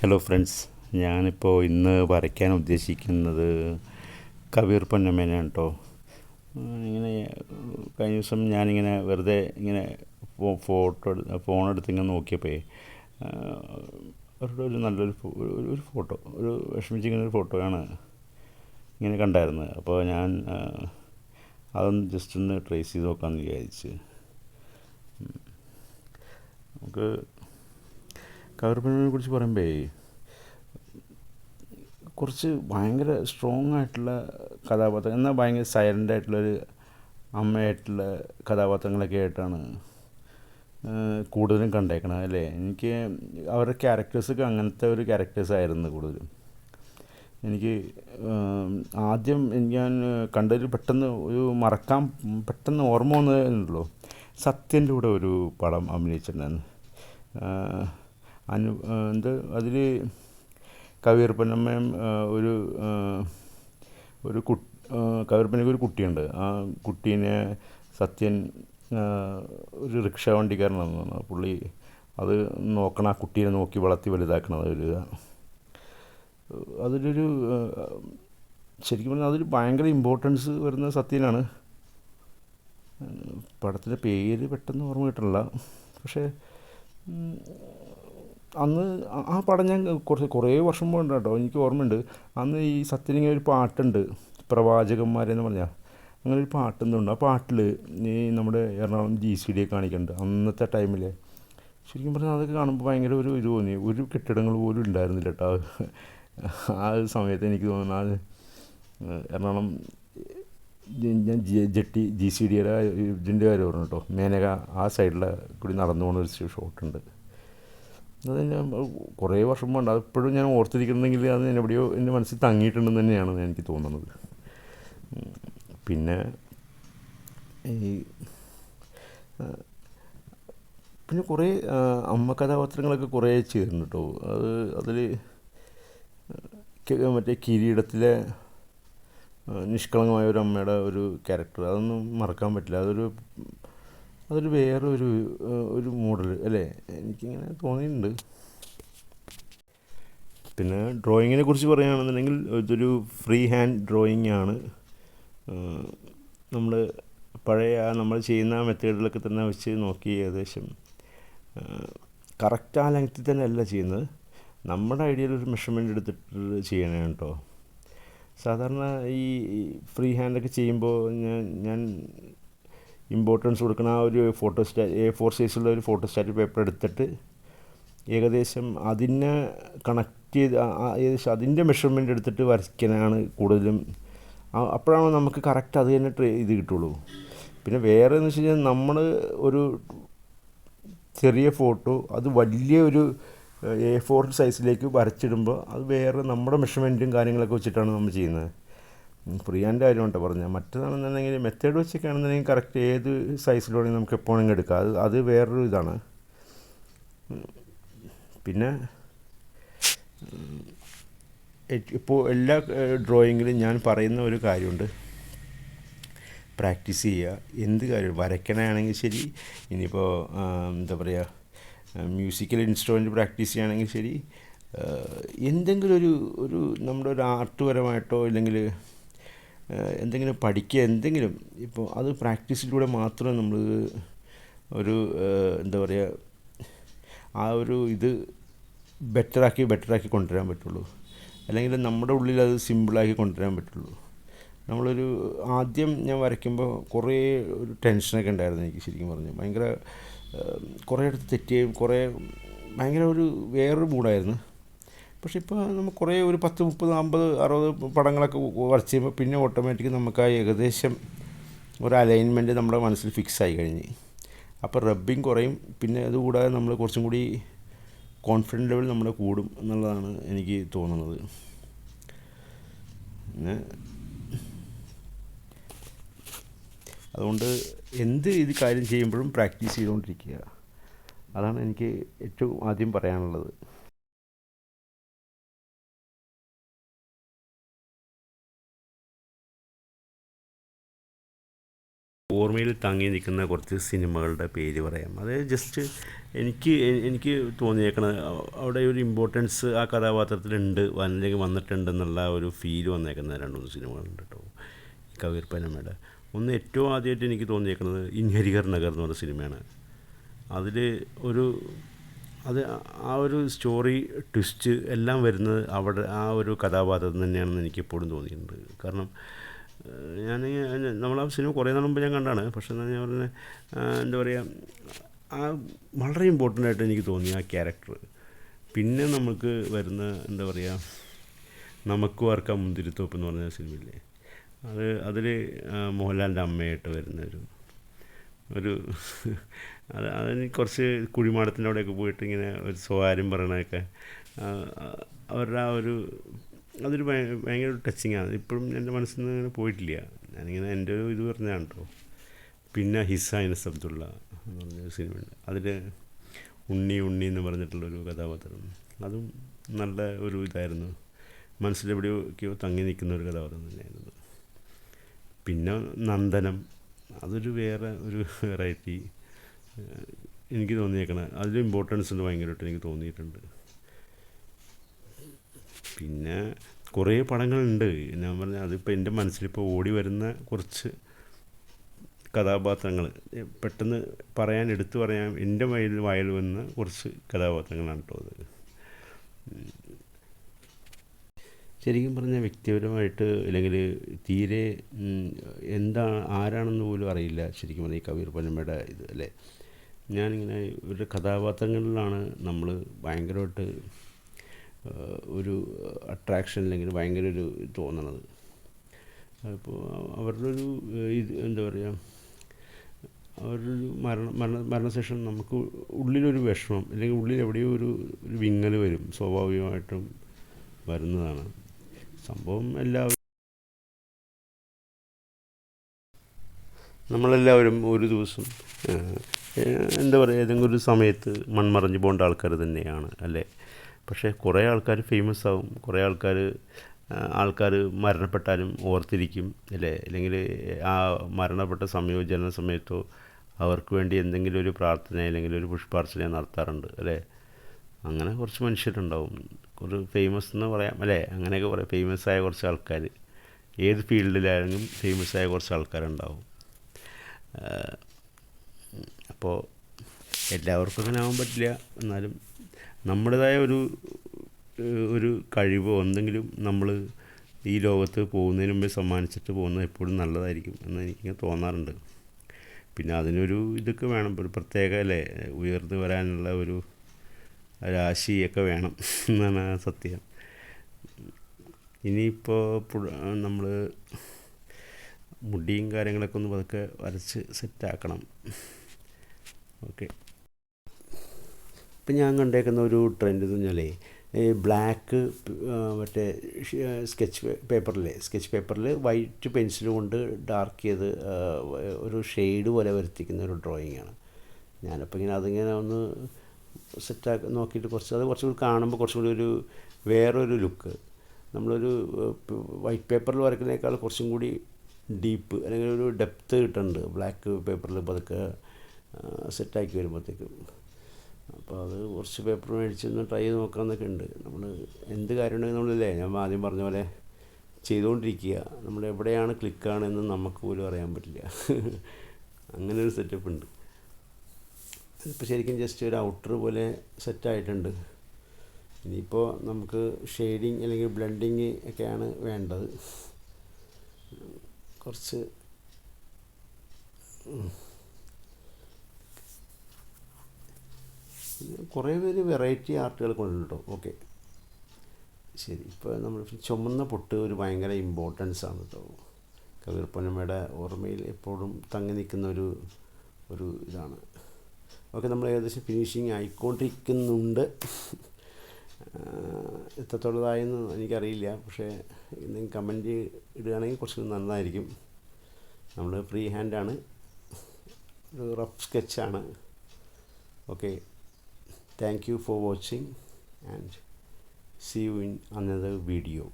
Hello friends, ഞാനിപ്പോൾ ഇന്ന് വരയ്ക്കാൻ ഉദ്ദേശിക്കുന്നത് കവിയൂർ പൊന്നമ്മേനെയാണ് കേട്ടോ. ഇങ്ങനെ കഴിഞ്ഞ ദിവസം ഞാനിങ്ങനെ വെറുതെ ഇങ്ങനെ ഫോണെടുത്ത് ഇങ്ങനെ നോക്കിയപ്പോൾ അവരുടെ ഒരു നല്ലൊരു ഒരു ഫോട്ടോ, ഒരു വിഷമിച്ചിങ്ങനെ ഒരു ഫോട്ടോയാണ് ഇങ്ങനെ കണ്ടായിരുന്നത്. അപ്പോൾ ഞാൻ അതൊന്ന് ജസ്റ്റ് ഒന്ന് ട്രേസ് ചെയ്ത് നോക്കാമെന്ന് വിചാരിച്ച്. നമുക്ക് കവിയൂർ പൊന്നമ്മയെ കുറിച്ച് പറയുമ്പോൾ കുറച്ച് ഭയങ്കര സ്ട്രോങ് ആയിട്ടുള്ള കഥാപാത്രം, എന്നാൽ ഭയങ്കര സൈലൻ്റ് ആയിട്ടുള്ളൊരു അമ്മയായിട്ടുള്ള കഥാപാത്രങ്ങളൊക്കെ ആയിട്ടാണ് കൂടുതലും കണ്ടേക്കണത് അല്ലേ. എനിക്ക് അവരുടെ ക്യാരക്ടേഴ്സൊക്കെ അങ്ങനത്തെ ഒരു ക്യാരക്ടേഴ്സായിരുന്നു കൂടുതലും. എനിക്ക് ആദ്യം ഞാൻ കണ്ടതിൽ പെട്ടെന്ന് ഒരു മറക്കാൻ പെട്ടെന്ന് ഓർമ്മ വന്നതുണ്ടല്ലോ, സത്യൻ്റെ കൂടെ ഒരു പടം അഭിനയിച്ചിട്ടുണ്ടായിരുന്നു. എന്ത് അതിൽ കവിയൂർ പൊന്നമ്മയും ഒരു ഒരു കവിയൂർ പൊന്നമ്മയ്ക്ക് ഒരു കുട്ടിയുണ്ട്. ആ കുട്ടീനെ സത്യൻ ഒരു റിക്ഷ വണ്ടിക്കാരനാണെന്ന് തോന്നുന്നു. പുള്ളി അത് നോക്കണം, ആ കുട്ടീനെ നോക്കി വളർത്തി വലുതാക്കണം. അതിലൊരു ശരിക്കും പറഞ്ഞാൽ അതൊരു ഭയങ്കര ഇമ്പോർട്ടൻസ് വരുന്ന സത്യനാണ്. പടത്തിൻ്റെ പേര് പെട്ടെന്ന് ഓർമ്മ കിട്ടണില്ല. പക്ഷേ അന്ന് ആ പടം ഞാൻ കുറേ വർഷം മുമ്പ് കേട്ടോ, എനിക്ക് ഓർമ്മയുണ്ട്. അന്ന് ഈ സത്യനിങ്ങനെ ഒരു പാട്ടുണ്ട്, പ്രവാചകന്മാരെന്ന് പറഞ്ഞാൽ അങ്ങനെ ഒരു പാട്ടെന്നുണ്ട്. ആ പാട്ടിൽ ഈ നമ്മുടെ എറണാകുളം GCD കാണിക്കുന്നുണ്ട് അന്നത്തെ ടൈമിൽ. ശരിക്കും പറഞ്ഞാൽ അതൊക്കെ കാണുമ്പോൾ ഭയങ്കര ഒരു ഇത് തോന്നി. ഒരു കെട്ടിടങ്ങൾ പോലും ഉണ്ടായിരുന്നില്ല കേട്ടോ ആ സമയത്ത്. എനിക്ക് തോന്നുന്നു അത് എറണാകുളം ഞാൻ ജെട്ടി GCD ഇതിൻ്റെ കാര്യം പറഞ്ഞു കേട്ടോ, മേനക ആ സൈഡിലെ കൂടി നടന്നു പോകുന്ന ഒരു ഷോട്ടുണ്ട്. അത് ഞാൻ കുറേ വർഷം മുമ്പ്, അതിപ്പോഴും ഞാൻ ഓർത്തിരിക്കുന്നുണ്ടെങ്കിൽ അത് എവിടെയോ എൻ്റെ മനസ്സിൽ തങ്ങിയിട്ടുണ്ടെന്ന് തന്നെയാണ് എനിക്ക് തോന്നുന്നത്. പിന്നെ പിന്നെ കുറേ അമ്മ കഥാപാത്രങ്ങളൊക്കെ കുറേ ചെയ്തിട്ടുണ്ട് കേട്ടോ. അതിൽ മറ്റേ കിരീടത്തിലെ നിഷ്കളങ്കമായ ഒരു അമ്മയുടെ ഒരു ക്യാരക്ടർ, അതൊന്നും മറക്കാൻ പറ്റില്ല. അതൊരു വേറൊരു ഒരു മോഡൽ അല്ലേ, എനിക്കിങ്ങനെ തോന്നിയിട്ടുണ്ട്. പിന്നെ ഡ്രോയിങ്ങിനെ കുറിച്ച് പറയുകയാണെന്നുണ്ടെങ്കിൽ ഇതൊരു ഫ്രീ ഹാൻഡ് ഡ്രോയിങ് ആണ്. നമ്മൾ പഴയ നമ്മൾ ചെയ്യുന്ന മെത്തേഡിലൊക്കെ തന്നെ വെച്ച് നോക്കി ഏകദേശം കറക്റ്റ് ആ ലെങ്ത്തിൽ തന്നെ അല്ല ചെയ്യുന്നത്, നമ്മുടെ ഐഡിയയിലൊരു മെഷർമെൻ്റ് എടുത്തിട്ട് ചെയ്യണം കേട്ടോ. സാധാരണ ഈ ഫ്രീ ഹാൻഡൊക്കെ ചെയ്യുമ്പോൾ ഞാൻ ഇമ്പോർട്ടൻസ് കൊടുക്കുന്ന ആ ഒരു A4 സൈസുള്ള ഒരു ഫോട്ടോസ്റ്റാറ്റ് പേപ്പർ എടുത്തിട്ട് ഏകദേശം അതിനെ കണക്ട് ചെയ്ത് ഏകദേശം അതിൻ്റെ മെഷർമെൻ്റ് എടുത്തിട്ട് വരയ്ക്കാനാണ് കൂടുതലും. അപ്പോഴാണ് നമുക്ക് കറക്റ്റ് അത് തന്നെ ഇത് കിട്ടുള്ളൂ. പിന്നെ വേറെ എന്ന് വെച്ച് കഴിഞ്ഞാൽ നമ്മൾ ഒരു ചെറിയ ഫോട്ടോ അത് വലിയ ഒരു A4 സൈസിലേക്ക് വരച്ചിടുമ്പോൾ അത് വേറെ നമ്മുടെ മെഷർമെൻറ്റും കാര്യങ്ങളൊക്കെ വെച്ചിട്ടാണ് നമ്മൾ ചെയ്യുന്നത്. ഫ്രീ ഹാൻഡ് കാര്യമുണ്ടോ പറഞ്ഞാൽ. മറ്റേതാണെന്നുണ്ടെങ്കിൽ മെത്തേഡ് വെച്ചൊക്കെ ആണെന്നുണ്ടെങ്കിൽ കറക്റ്റ് ഏത് സൈസിലാണെങ്കിൽ നമുക്ക് എപ്പോഴെങ്കിലും എടുക്കാം. അത് വേറൊരു ഇതാണ്. പിന്നെ ഇപ്പോൾ എല്ലാ ഡ്രോയിങ്ങിലും ഞാൻ പറയുന്ന ഒരു കാര്യമുണ്ട്, പ്രാക്ടീസ് ചെയ്യുക. എന്ത് കാര്യം വരയ്ക്കണമെങ്കിൽ ശരി, ഇനിയിപ്പോൾ എന്താ പറയുക, മ്യൂസിക്കൽ ഇൻസ്ട്രുമെൻ്റ് പ്രാക്ടീസ് ചെയ്യുകയാണെങ്കിൽ ശരി, എന്തെങ്കിലും ഒരു നമ്മുടെ ഒരു ആർട്ട് പരമായിട്ടോ ഇല്ലെങ്കിൽ എന്തെങ്കിലും പഠിക്കുക, എന്തെങ്കിലും ഇപ്പോൾ അത് പ്രാക്ടീസിലൂടെ മാത്രമേ നമ്മൾ ഒരു എന്താ പറയുക ആ ഒരു ഇത് ബെറ്ററാക്കി കൊണ്ടുവരാൻ പറ്റുള്ളൂ. അല്ലെങ്കിൽ നമ്മുടെ ഉള്ളിൽ അത് സിമ്പിളാക്കി കൊണ്ടുവരാൻ പറ്റുള്ളൂ. നമ്മളൊരു ആദ്യം ഞാൻ വരയ്ക്കുമ്പോൾ കുറേ ഒരു ടെൻഷനൊക്കെ ഉണ്ടായിരുന്നു എനിക്ക്. ശരിക്കും പറഞ്ഞു ഭയങ്കര കുറേ അടുത്ത് തെറ്റുകയും ഭയങ്കര വേറൊരു മൂഡായിരുന്നു. പക്ഷെ ഇപ്പോൾ നമുക്ക് കുറേ ഒരു 10, 30, 50, 60 പടങ്ങളൊക്കെ വരച്ച് ചെയ്യുമ്പോൾ പിന്നെ ഓട്ടോമാറ്റിക് നമുക്ക് ആ ഏകദേശം ഒരു അലൈൻമെൻറ്റ് നമ്മുടെ മനസ്സിൽ ഫിക്സായി കഴിഞ്ഞ്. അപ്പോൾ റബ്ബിങ് കുറയും. പിന്നെ അതുകൂടാതെ നമ്മൾ കുറച്ചും കൂടി കോൺഫിഡൻറ്റ് ലെവൽ നമ്മുടെ കൂടും എന്നുള്ളതാണ് എനിക്ക് തോന്നുന്നത്. പിന്നെ അതുകൊണ്ട് എന്ത് ഇത് കാര്യം ചെയ്യുമ്പോഴും പ്രാക്ടീസ് ചെയ്തുകൊണ്ടിരിക്കുക, അതാണ് എനിക്ക് ഏറ്റവും ആദ്യം പറയാനുള്ളത്. ഓർമ്മയിൽ തങ്ങി നിൽക്കുന്ന കുറച്ച് സിനിമകളുടെ പേര് പറയാം. അത് ജസ്റ്റ് എനിക്ക് തോന്നിയേക്കണത് അവിടെ ഒരു ഇമ്പോർട്ടൻസ് ആ കഥാപാത്രത്തിലുണ്ട്, അല്ലെങ്കിൽ വന്നിട്ടുണ്ടെന്നുള്ള ഒരു ഫീൽ വന്നേക്കുന്ന 2-3 സിനിമകളുണ്ട് കേട്ടോ ഈ കബീർ പനമയുടെ. ഒന്ന് ഏറ്റവും ആദ്യമായിട്ട് എനിക്ക് തോന്നിയേക്കുന്നത് ഇൻഹരിഹർ നഗർ എന്ന് പറഞ്ഞ സിനിമയാണ്. അതിൽ ഒരു അത് ആ ഒരു സ്റ്റോറി ട്വിസ്റ്റ് എല്ലാം വരുന്നത് അവിടെ ആ ഒരു കഥാപാത്രം തന്നെയാണെന്ന് എനിക്കെപ്പോഴും തോന്നിയിട്ടുണ്ട്. കാരണം ഞാൻ നമ്മൾ ആ സിനിമ കുറേ നാൾ മുമ്പ് ഞാൻ കണ്ടാണ്. പക്ഷേ ഞാൻ പറഞ്ഞ എന്താ പറയുക, ആ വളരെ ഇമ്പോർട്ടൻ്റ് ആയിട്ട് എനിക്ക് തോന്നി ആ ക്യാരക്ടർ. പിന്നെ നമുക്ക് വരുന്ന എന്താ പറയുക, നമുക്ക് വാർക്കാം മുന്തിരിത്തോപ്പ് എന്ന് പറഞ്ഞ സിനിമയില്ലേ, അതിൽ മോഹൻലാലിൻ്റെ അമ്മയായിട്ട് വരുന്നൊരു അതിന് കുറച്ച് കുഴിമാടത്തിൻ്റെ അവിടെയൊക്കെ പോയിട്ട് ഇങ്ങനെ ഒരു സ്വകാര്യം പറയണതൊക്കെ അവരുടെ ആ ഒരു അതൊരു ഭയങ്കര ടച്ചിങ്ങാണ്. ഇപ്പോഴും എൻ്റെ മനസ്സിൽ നിന്ന് അങ്ങനെ പോയിട്ടില്ല. ഞാനിങ്ങനെ എൻ്റെ ഒരു ഇത് പറഞ്ഞതാണ് കേട്ടോ. പിന്നെ ഹിസ്സൈനസ് അബ്ദുള്ള എന്ന് പറഞ്ഞൊരു സിനിമയുണ്ട്. അതിൽ ഉണ്ണി എന്ന് പറഞ്ഞിട്ടുള്ളൊരു കഥാപാത്രം, അതും നല്ല ഒരു ഇതായിരുന്നു. മനസ്സിലെവിടെയൊക്കെയോ തങ്ങി നിൽക്കുന്ന ഒരു കഥാപാത്രം തന്നെയായിരുന്നു. പിന്നെ നന്ദനം, അതൊരു വേറെ ഒരു വെറൈറ്റി എനിക്ക് തോന്നിയേക്കണം. അതിൽ ഇമ്പോർട്ടൻസ് ഉണ്ട് ഭയങ്കരമായിട്ട് എനിക്ക് തോന്നിയിട്ടുണ്ട്. പിന്നെ കുറേ പടങ്ങളുണ്ട്. ഞാൻ പറഞ്ഞ അതിപ്പോൾ എൻ്റെ മനസ്സിലിപ്പോൾ ഓടി വരുന്ന കുറച്ച് കഥാപാത്രങ്ങൾ പെട്ടെന്ന് എടുത്തു പറയാൻ എൻ്റെ വായിൽ വന്ന കുറച്ച് കഥാപാത്രങ്ങളാണ് കേട്ടോ അത്. ശരിക്കും പറഞ്ഞാൽ വ്യക്തിപരമായിട്ട് അല്ലെങ്കിൽ തീരെ ആരാണെന്ന് പോലും അറിയില്ല ശരിക്കും പറഞ്ഞാൽ ഈ കബീർ പനമയുടെ ഇത് അല്ലേ. ഞാനിങ്ങനെ ഒരു കഥാപാത്രങ്ങളിലാണ് നമ്മൾ ഭയങ്കരമായിട്ട് ഒരു അട്രാക്ഷൻ അല്ലെങ്കിൽ ഭയങ്കര ഒരു തോന്നണത്. അപ്പോൾ അവരുടെ ഒരു ഇത് എന്താ പറയുക, അവരുടെ ഒരു മരണശേഷം നമുക്ക് ഉള്ളിലൊരു വിഷമം അല്ലെങ്കിൽ ഉള്ളിൽ എവിടെയോ ഒരു വിങ്ങൽ വരും, സ്വാഭാവികമായിട്ടും വരുന്നതാണ് സംഭവം. നമ്മളെല്ലാവരും ഒരു ദിവസം എന്താ പറയുക, ഏതെങ്കിലും ഒരു സമയത്ത് മൺമറഞ്ഞു പോകേണ്ട ആൾക്കാർ തന്നെയാണ് അല്ലേ. പക്ഷേ കുറേ ആൾക്കാർ ഫേമസ് ആവും, കുറേ ആൾക്കാർ മരണപ്പെട്ടാലും ഓർത്തിരിക്കും അല്ലേ. അല്ലെങ്കിൽ ആ മരണപ്പെട്ട ജനന സമയത്തോ അവർക്ക് വേണ്ടി എന്തെങ്കിലും ഒരു പ്രാർത്ഥന അല്ലെങ്കിൽ ഒരു പുഷ്പാർച്ചന നടത്താറുണ്ട് അല്ലേ. അങ്ങനെ കുറച്ച് മനുഷ്യരുണ്ടാവും, ഒരു ഫേമസ് എന്ന് പറയാം അല്ലേ, അങ്ങനെയൊക്കെ പറയാം. ഫേമസായ കുറച്ച് ആൾക്കാർ, ഏത് ഫീൽഡിലായാലും ഫേമസായ കുറച്ച് ആൾക്കാരുണ്ടാവും. അപ്പോൾ എല്ലാവർക്കും അങ്ങനെ ആവാൻ പറ്റില്ല. എന്നാലും നമ്മുടേതായ ഒരു കഴിവോ എന്തെങ്കിലും നമ്മൾ ഈ ലോകത്ത് പോകുന്നതിന് മുമ്പേ സമ്മാനിച്ചിട്ട് പോകുന്നത് എപ്പോഴും നല്ലതായിരിക്കും എന്ന് എനിക്കിങ്ങനെ തോന്നാറുണ്ട്. പിന്നെ അതിനൊരു ഇതൊക്കെ വേണം, ഒരു പ്രത്യേക അല്ലേ, ഉയർന്നു വരാനുള്ള ഒരു രാശിയൊക്കെ വേണം എന്നാണ് സത്യം. ഇനിയിപ്പോൾ നമ്മൾ മുടിയും കാര്യങ്ങളൊക്കെ ഒന്ന് പതുക്കെ വരച്ച് സെറ്റാക്കണം. ഓക്കെ. ഇപ്പം ഞാൻ കണ്ടേക്കുന്ന ഒരു ട്രെൻഡ് എന്ന് പറഞ്ഞാലേ, ഈ ബ്ലാക്ക് മറ്റേ സ്കെച്ച് പേപ്പറിൽ വൈറ്റ് പെൻസിൽ കൊണ്ട് ഡാർക്ക് ചെയ്ത് ഒരു ഷെയ്ഡ് പോലെ വരുത്തിക്കുന്ന ഒരു ഡ്രോയിങ്ങാണ്. ഞാനപ്പോൾ ഇങ്ങനെ അതിങ്ങനെ ഒന്ന് സെറ്റാക്കി നോക്കിയിട്ട് കുറച്ചുകൂടി കാണുമ്പോൾ കുറച്ചും കൂടി വേറൊരു ലുക്ക്, നമ്മളൊരു വൈറ്റ് പേപ്പറിൽ വരയ്ക്കുന്നതിനേക്കാൾ കുറച്ചും കൂടി ഡീപ്പ് അല്ലെങ്കിൽ ഒരു ഡെപ്ത്ത് കിട്ടുന്നുണ്ട് ബ്ലാക്ക് പേപ്പറിൽ പതുക്കെ സെറ്റാക്കി വരുമ്പോഴത്തേക്കും. അപ്പോൾ അത് കുറച്ച് പേപ്പർ മേടിച്ചൊന്ന് ട്രൈ ചെയ്ത് നോക്കാമെന്നൊക്കെ ഉണ്ട്. നമ്മൾ എന്ത് കാര്യമുണ്ടെങ്കിൽ നമ്മളില്ലേ, ഞാൻ ആദ്യം പറഞ്ഞ പോലെ ചെയ്തുകൊണ്ടിരിക്കുക. നമ്മൾ എവിടെയാണ് ക്ലിക്കാണെന്ന് നമുക്ക് പോലും അറിയാൻ പറ്റില്ല. അങ്ങനെ ഒരു സെറ്റപ്പ് ഉണ്ട്. ഇപ്പോൾ ശരിക്കും ജസ്റ്റ് ഒരു ഔട്ടർ പോലെ സെറ്റായിട്ടുണ്ട്. ഇനിയിപ്പോൾ നമുക്ക് ഷെയ്ഡിങ് അല്ലെങ്കിൽ ബ്ലെൻഡിങ് ഒക്കെയാണ് വേണ്ടത്. കുറച്ച് കുറേ പേര് വെറൈറ്റി ആർട്ടുകൾ കൊണ്ടുണ്ടോ. ഓക്കെ, ശരി. ഇപ്പോൾ നമ്മൾ ചുമന്ന പൊട്ട് ഒരു ഭയങ്കര ഇമ്പോർട്ടൻസ് ആണ് കേട്ടോ. കബീർ പനമയുടെ ഓർമ്മയിൽ എപ്പോഴും തങ്ങി നിൽക്കുന്ന ഒരു ഇതാണ്. ഓക്കെ, നമ്മൾ ഏകദേശം ഫിനിഷിങ് ആയിക്കൊണ്ടിരിക്കുന്നുണ്ട്. എത്രത്തോളമായെന്ന് എനിക്കറിയില്ല, പക്ഷേ എന്തെങ്കിലും കമൻറ്റ് ഇടുകയാണെങ്കിൽ കുറച്ച് നന്നായിരിക്കും. നമ്മൾ ഫ്രീ ഹാൻഡാണ്, ഒരു rough സ്കെച്ചാണ്. Okay, thank you for watching and see you in another video.